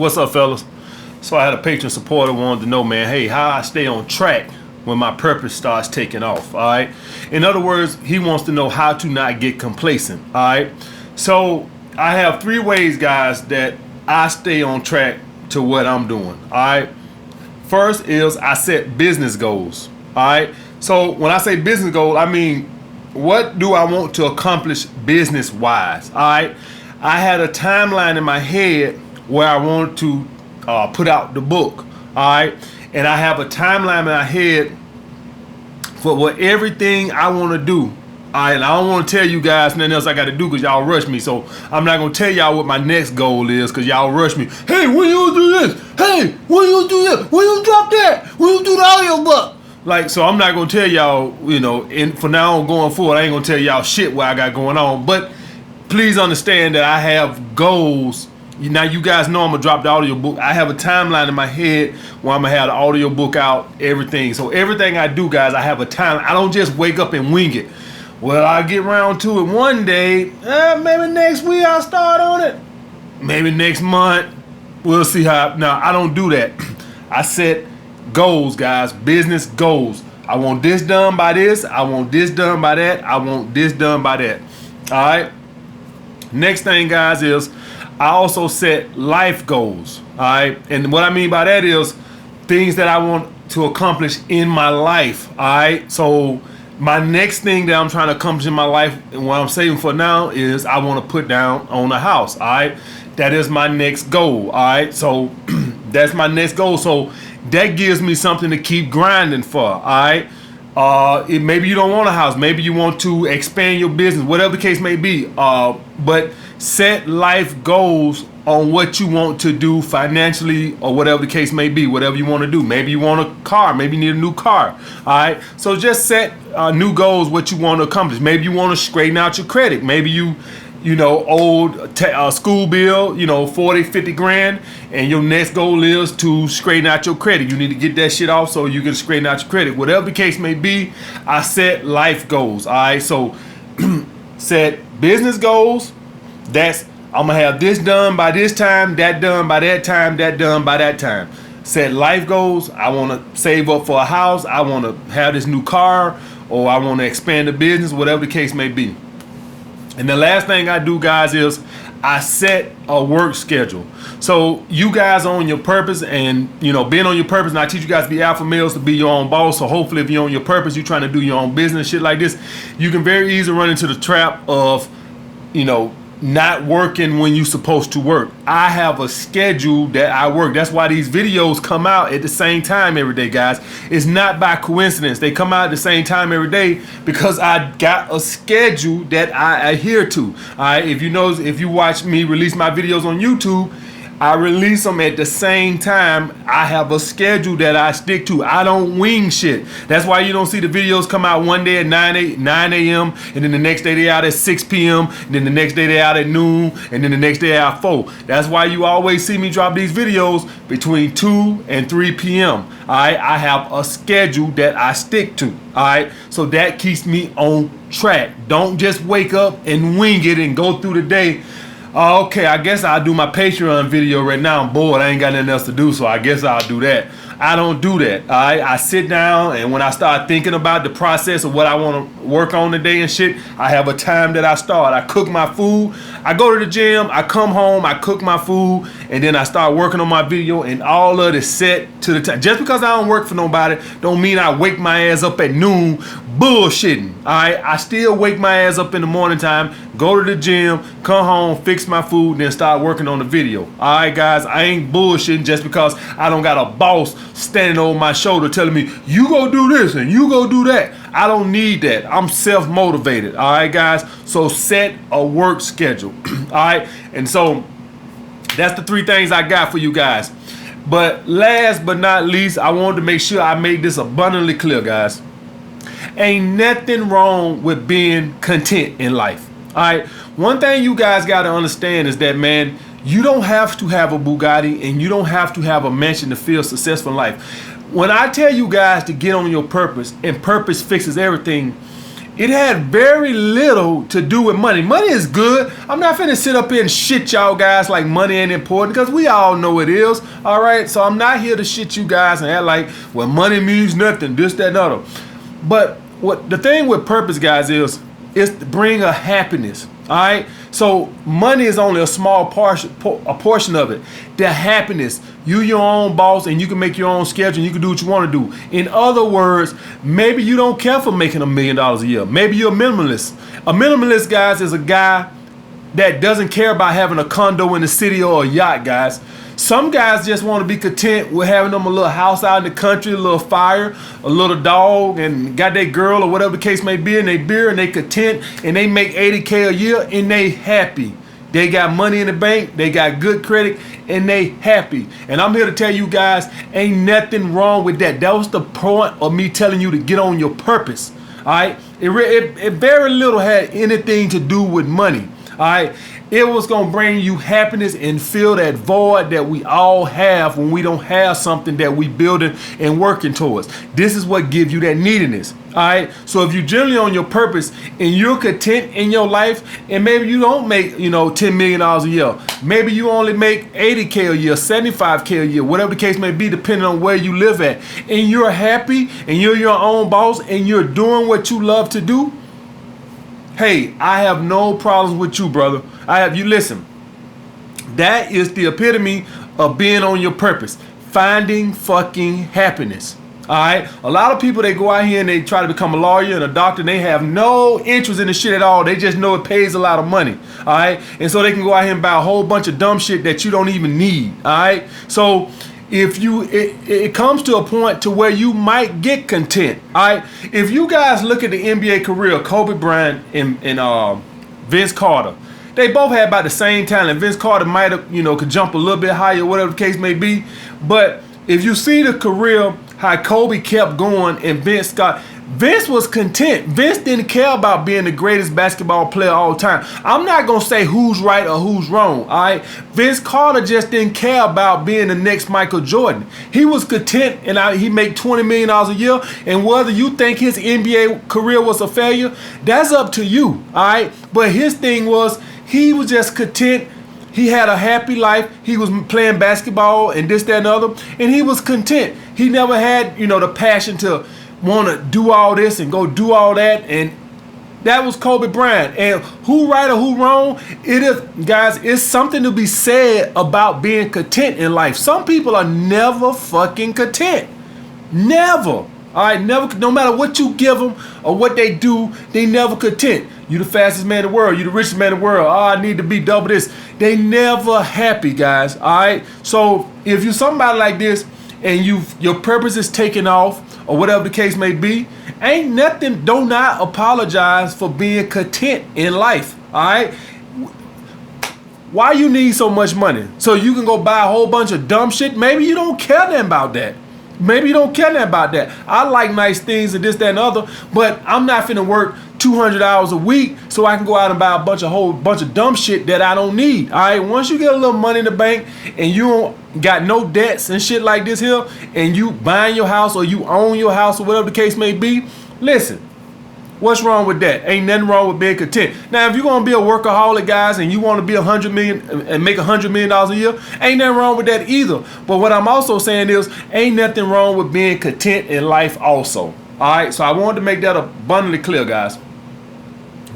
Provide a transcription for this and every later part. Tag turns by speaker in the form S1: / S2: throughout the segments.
S1: What's up, fellas? So I had a patron supporter wanted to know, man, hey, how I stay on track when my purpose starts taking off, all right? In other words, he wants to know how to not get complacent, all right? So I have 3 ways, guys, that I stay on track to what I'm doing, all right? First is I set business goals, all right? So when I say business goal, I mean, what do I want to accomplish business-wise, all right? I had a timeline in my head where I wanted to put out the book, all right? And I have a timeline in my head for what everything I want to do, all right? And I don't want to tell you guys nothing else I got to do because y'all rush me. So I'm not going to tell y'all what my next goal is because y'all rush me. Hey, when you do this? Hey, when you do that? When you drop that? When you do the audio book? Like, so I'm not going to tell y'all, you know, and for now on going forward, I ain't going to tell y'all shit what I got going on. But please understand that I have goals. Now, you guys know I'm going to drop the audio book. I have a timeline in my head where I'm going to have the audio book out, everything. So everything I do, guys, I have a timeline. I don't just wake up and wing it. Well, I get around to it one day. Maybe next week I'll start on it. Maybe next month. We'll see how. Now, I don't do that. I set goals, guys, business goals. I want this done by this. I want this done by that. I want this done by that. All right. Next thing, guys, is I also set life goals. All right. And what I mean by that is things that I want to accomplish in my life. All right. So my next thing that I'm trying to accomplish in my life and what I'm saving for now is I want to put down on a house. All right. That is my next goal. All right. So that's my next goal. So that gives me something to keep grinding for, all right? Maybe you don't want a house. Maybe you want to expand your business, whatever the case may be. But set life goals on what you want to do financially or whatever the case may be, whatever you want to do. Maybe you want a car. Maybe you need a new car, all right? So just set new goals, what you want to accomplish. Maybe you want to straighten out your credit. Maybe you old school bill, 40, 50 grand, and your next goal is to straighten out your credit. You need to get that shit off so you can straighten out your credit. Whatever the case may be, I set life goals, all right? So set business goals. That's, I'm going to have this done by this time, that done by that time, that done by that time. Set life goals. I want to save up for a house. I want to have this new car, or I want to expand the business, whatever the case may be. And the last thing I do, guys, is I set a work schedule. So you guys are on your purpose, and being on your purpose, and I teach you guys to be alpha males, to be your own boss. So hopefully if you're on your purpose, you're trying to do your own business, shit like this, you can very easily run into the trap of not working when you're supposed to work. I have a schedule that I work. That's why these videos come out at the same time every day, guys. It's not by coincidence. They come out at the same time every day because I got a schedule that I adhere to. All right. If you watch me release my videos on YouTube, I release them at the same time. I have a schedule that I stick to. I don't wing shit. That's why you don't see the videos come out one day at 9 a.m. and then the next day they out at 6 p.m. and then the next day they out at noon and then the next day out at 4. That's why you always see me drop these videos between 2 and 3 p.m. All right, I have a schedule that I stick to. All right, so that keeps me on track. Don't just wake up and wing it and go through the day. Okay, I guess I'll do my Patreon video right now. I'm bored. I ain't got nothing else to do, so I guess I'll do that. I don't do that. All right? I sit down, and when I start thinking about the process of what I want to work on today and shit, I have a time that I start. I cook my food. I go to the gym. I come home. I cook my food, and then I start working on my video, and all of it set to the time. Just because I don't work for nobody don't mean I wake my ass up at noon bullshitting. All right? I still wake my ass up in the morning time, go to the gym, come home, fix my food, then start working on the video. All right, guys? I ain't bullshitting just because I don't got a boss standing over my shoulder telling me, you go do this and you go do that. I don't need that. I'm self-motivated. All right, guys? So set a work schedule. All right? And so that's the 3 things I got for you guys. But last but not least, I wanted to make sure I made this abundantly clear, guys. Ain't nothing wrong with being content in life. All right? One thing you guys got to understand is that, man, you don't have to have a Bugatti and you don't have to have a mansion to feel successful in life. When I tell you guys to get on your purpose, and purpose fixes everything, it had very little to do with money. Money is good. I'm not finna sit up here and shit y'all guys like money ain't important, because we all know it is. All right, so I'm not here to shit you guys and act like, well, money means nothing, this, that, and other. But what the thing with purpose, guys, is to bring a happiness. All right, so money is only a small portion of it. The happiness, you your own boss, and you can make your own schedule, and you can do what you want to do. In other words, maybe you don't care for making $1 million a year. Maybe you're a minimalist. A minimalist, guys, is a guy that doesn't care about having a condo in the city or a yacht, guys. Some guys just want to be content with having them a little house out in the country, a little fire, a little dog, and got their girl or whatever the case may be, and they beer, and they content, and they make $80K a year, and they happy. They got money in the bank, they got good credit, and they happy. And I'm here to tell you guys, ain't nothing wrong with that. That was the point of me telling you to get on your purpose. All right, it very little had anything to do with money. All right, it was gonna bring you happiness and fill that void that we all have when we don't have something that we building and working towards. This is what gives you that neediness. All right, so if you're generally on your purpose and you're content in your life, and maybe you don't make $10 million a year, maybe you only make $80K a year, $75K a year, whatever the case may be, depending on where you live at, and you're happy and you're your own boss and you're doing what you love to do. Hey, I have no problems with you, brother. Listen, that is the epitome of being on your purpose. Finding fucking happiness. All right. A lot of people, they go out here and they try to become a lawyer and a doctor, and they have no interest in the shit at all. They just know it pays a lot of money. All right. And so they can go out here and buy a whole bunch of dumb shit that you don't even need. All right. So if it comes to a point to where you might get content. All right. If you guys look at the NBA career, Kobe Bryant and Vince Carter, they both had about the same talent. Vince Carter might have, could jump a little bit higher, whatever the case may be. But if you see the career, how Kobe kept going and Vince was content. Vince didn't care about being the greatest basketball player of all time. I'm not going to say who's right or who's wrong, all right? Vince Carter just didn't care about being the next Michael Jordan. He was content, and he made $20 million a year, and whether you think his NBA career was a failure, that's up to you, all right? But his thing was, he was just content. He had a happy life. He was playing basketball and this, that, and other, and he was content. He never had, the passion to want to do all this and go do all that, and that was Kobe Bryant. And who right or who wrong, it is, guys, it's something to be said about being content in life. Some people are never fucking content. Never. All right, never. No matter what you give them or what they do, they never content. You the fastest man in the world. You the richest man in the world. Oh, I need to be double this. They never happy, guys. All right. So if you somebody like this and your purpose is taking off or whatever the case may be, ain't nothing. Do not apologize for being content in life. All right. Why you need so much money? So you can go buy a whole bunch of dumb shit? Maybe you don't care nothing about that. Maybe you don't care nothing about that. I like nice things and this, that, and other, but I'm not finna work 200 hours a week so I can go out and buy a whole bunch of dumb shit that I don't need. All right, once you get a little money in the bank and you don't got no debts and shit like this here, and you buying your house or you own your house or whatever the case may be, listen, what's wrong with that? Ain't nothing wrong with being content. Now, if you're gonna be a workaholic, guys, and you want to be $100 million and make $100 million a year, ain't nothing wrong with that either. But what I'm also saying is, ain't nothing wrong with being content in life also. All right, so I wanted to make that abundantly clear, guys.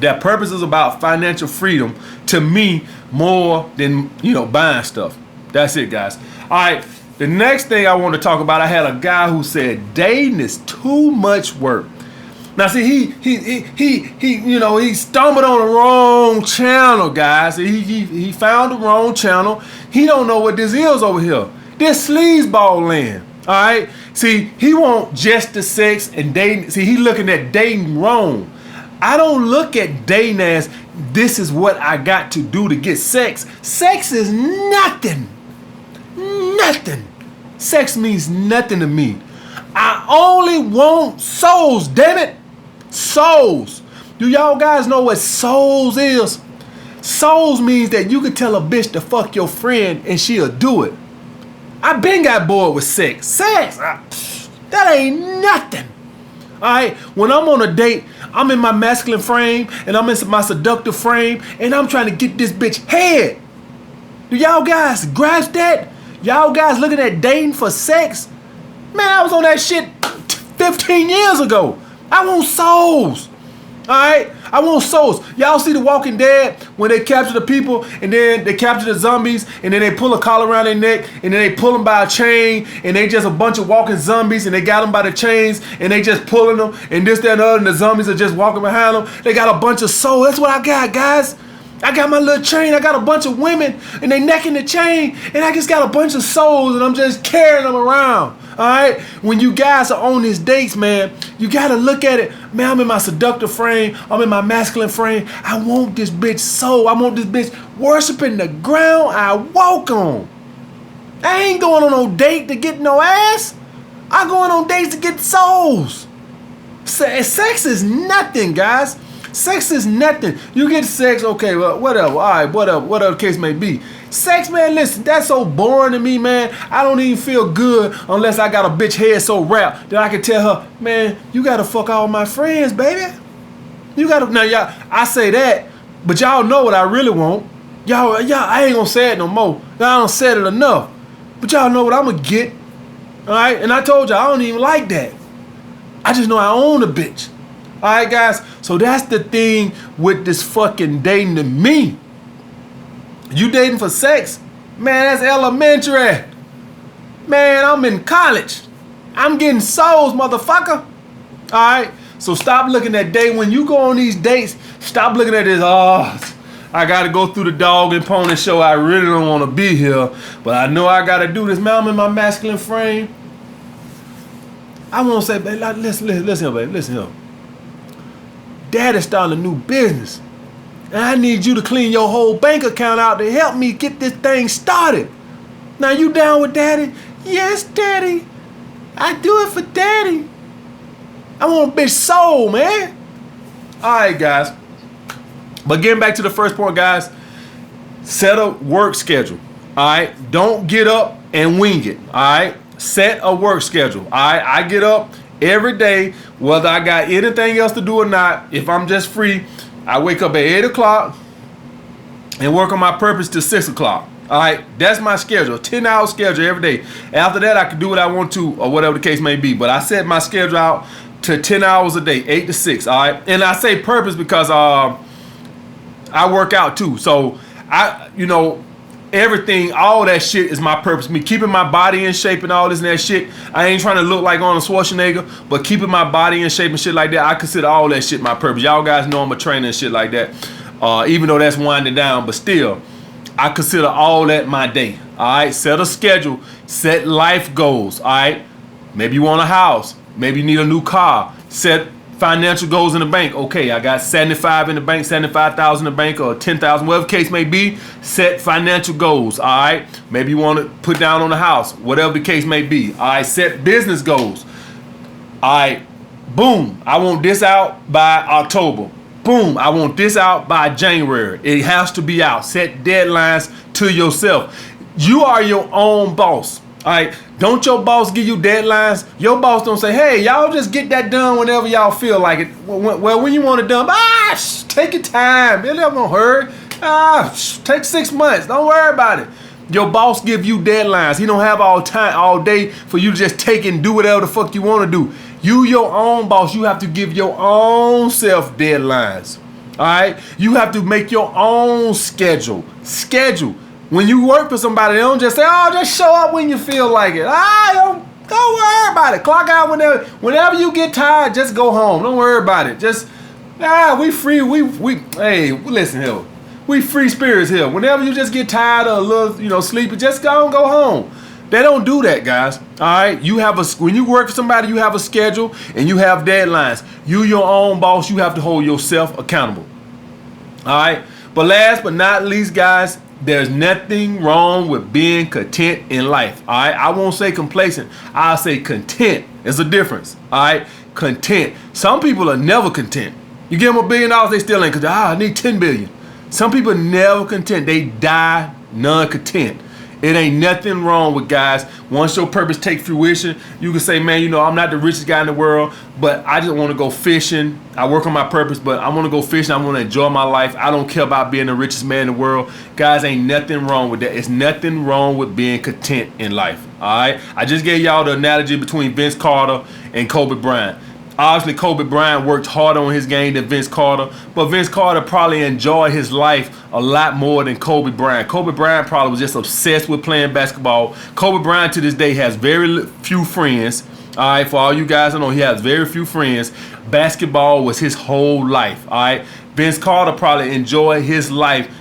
S1: That purpose is about financial freedom to me more than buying stuff. That's it, guys. All right. The next thing I want to talk about, I had a guy who said dating is too much work. Now, see, he stumbled on the wrong channel, guys. He found the wrong channel. He don't know what this is over here. This sleazeball land. All right. See, he want just the sex and dating. See, he looking at dating wrong. I don't look at dating as this is what I got to do to get sex. Sex is nothing. Nothing. Sex means nothing to me. I only want souls, damn it. Souls. Do y'all guys know what souls is? Souls means that you can tell a bitch to fuck your friend and she'll do it. I been got bored with sex. Sex, that ain't nothing. All right, when I'm on a date, I'm in my masculine frame and I'm in my seductive frame and I'm trying to get this bitch head. Do y'all guys grasp that? Y'all guys looking at dating for sex? Man, I was on that shit 15 years ago. I want souls. Alright? I want souls. Y'all see The Walking Dead when they capture the people and then they capture the zombies and then they pull a collar around their neck and then they pull them by a chain and they just a bunch of walking zombies and they got them by the chains and they just pulling them and this, that, and the other and the zombies are just walking behind them. They got a bunch of souls. That's what I got, guys. I got my little chain. I got a bunch of women and they necking the chain and I just got a bunch of souls and I'm just carrying them around. All right, when you guys are on these dates, man, you gotta look at it. Man, I'm in my seductive frame. I'm in my masculine frame. I want this bitch soul. I want this bitch worshiping the ground I walk on. I ain't going on no date to get no ass. I'm going on dates to get souls. Sex is nothing, guys. Sex is nothing. You get sex, okay, well, whatever. All right, whatever the case may be. Sex, man, listen, that's so boring to me, man. I don't even feel good unless I got a bitch head so wrapped that I can tell her, man, you gotta fuck all my friends, baby. You gotta, now y'all, I say that, but y'all know what I really want. Y'all, I ain't gonna say it no more. I don't said it enough. But y'all know what I'm gonna get. All right, and I told y'all I don't even like that. I just know I own a bitch. All right, guys, so that's the thing with this fucking dating to me. You dating for sex? Man, that's elementary. Man, I'm in college. I'm getting souls, motherfucker. All right, so stop looking at dating. When you go on these dates, stop looking at this, oh, I got to go through the dog and pony show. I really don't want to be here, but I know I got to do this. Man, I'm in my masculine frame. I want to say, baby, listen here, baby, listen here. Daddy's starting a new business. And I need you to clean your whole bank account out to help me get this thing started. Now, you down with daddy? Yes, daddy. I do it for daddy. I want a bitch soul, man. All right, guys. But getting back to the first point, guys, set a work schedule. All right. Don't get up and wing it. All right. Set a work schedule. All right. I get up every day, whether I got anything else to do or not. If I'm just free, I wake up at 8 o'clock and work on my purpose till 6 o'clock. All right, that's my schedule, 10-hour schedule every day. After that, I can do what I want to or whatever the case may be. But I set my schedule out to 10 hours a day, 8 to 6. All right, and I say purpose because I work out too. So everything, all that shit is my purpose. Me keeping my body in shape and all this and that shit. I ain't trying to look like Arnold Schwarzenegger, but keeping my body in shape and shit like that, I consider all that shit my purpose. Y'all guys know I'm a trainer and shit like that. Even though that's winding down, but still, I consider all that my day. All right, set a schedule, set life goals. All right, maybe you want a house, maybe you need a new car. Set financial goals in the bank. Okay, I got 75 in the bank, 75,000 in the bank, or 10,000, whatever the case may be. Set financial goals. All right, maybe you want to put down on the house, whatever the case may be. All right, set business goals. All right, boom, I want this out by October. Boom, I want this out by January. It has to be out. Set deadlines to yourself. You are your own boss. All right, don't your boss give you deadlines? Your boss don't say, hey, y'all just get that done whenever y'all feel like it. Well, when you want it done, take your time. It never gonna hurt. Take 6 months. Don't worry about it. Your boss give you deadlines. He don't have all day for you to just take and do whatever the fuck you want to do. You your own boss. You have to give your own self deadlines. All right? You have to make your own schedule. When you work for somebody, they don't just say, oh, just show up when you feel like it. Don't worry about it. Clock out whenever you get tired, just go home. Don't worry about it. Just, we free. Hey, listen here. We free spirits here. Whenever you just get tired or a little, sleepy, just go home. They don't do that, guys. All right. When you work for somebody, you have a schedule and you have deadlines. You your own boss. You have to hold yourself accountable. All right. But last but not least, guys, there's nothing wrong with being content in life. All right. I won't say complacent. I'll say content. There's a difference. All right. Content. Some people are never content. You give them $1 billion, they still ain't content. I need 10 billion. Some people never content. They die non-content. It ain't nothing wrong with, guys. Once your purpose take fruition, you can say, man, you know, I'm not the richest guy in the world, but I just want to go fishing. I work on my purpose, but I want to go fishing. I want to enjoy my life. I don't care about being the richest man in the world. Guys, ain't nothing wrong with that. It's nothing wrong with being content in life. All right. I just gave y'all the analogy between Vince Carter and Kobe Bryant. Obviously, Kobe Bryant worked harder on his game than Vince Carter, but Vince Carter probably enjoyed his life a lot more than Kobe Bryant. Kobe Bryant probably was just obsessed with playing basketball. Kobe Bryant to this day has very few friends. All right, for all you guys that know, he has very few friends. Basketball was his whole life. All right, Vince Carter probably enjoyed his life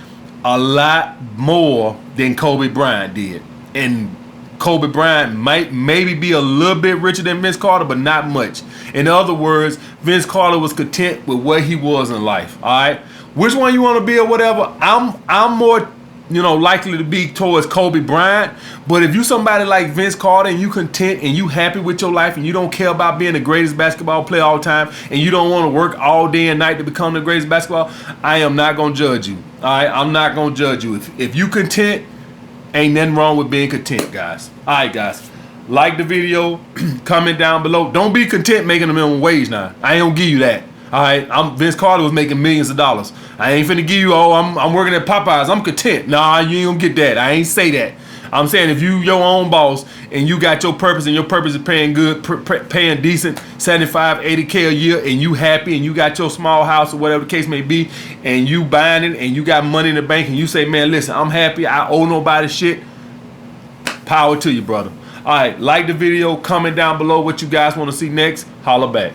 S1: a lot more than Kobe Bryant did. And Kobe Bryant might maybe be a little bit richer than Vince Carter, but not much. In other words, Vince Carter was content with where he was in life. All right, which one you want to be or whatever. I'm more, you know, likely to be towards Kobe Bryant. But if you somebody like Vince Carter and you content and you happy with your life and you don't care about being the greatest basketball player all the time and you don't want to work all day and night to become the greatest basketball, I am not gonna judge you. All right, I'm not gonna judge you. If you content, ain't nothing wrong with being content, guys. All right, guys. Like the video, comment down below. Don't be content making a minimum wage now. I ain't gonna give you that. All right, Vince Carter was making millions of dollars. I ain't finna give you, I'm working at Popeyes, I'm content. Nah, you ain't gonna get that. I ain't say that. I'm saying if you your own boss and you got your purpose and your purpose is paying good, paying decent, 75, 80K a year, and you happy and you got your small house or whatever the case may be, and you buying it and you got money in the bank and you say, man, listen, I'm happy, I owe nobody shit, power to you, brother. All right, like the video, comment down below what you guys want to see next. Holla back.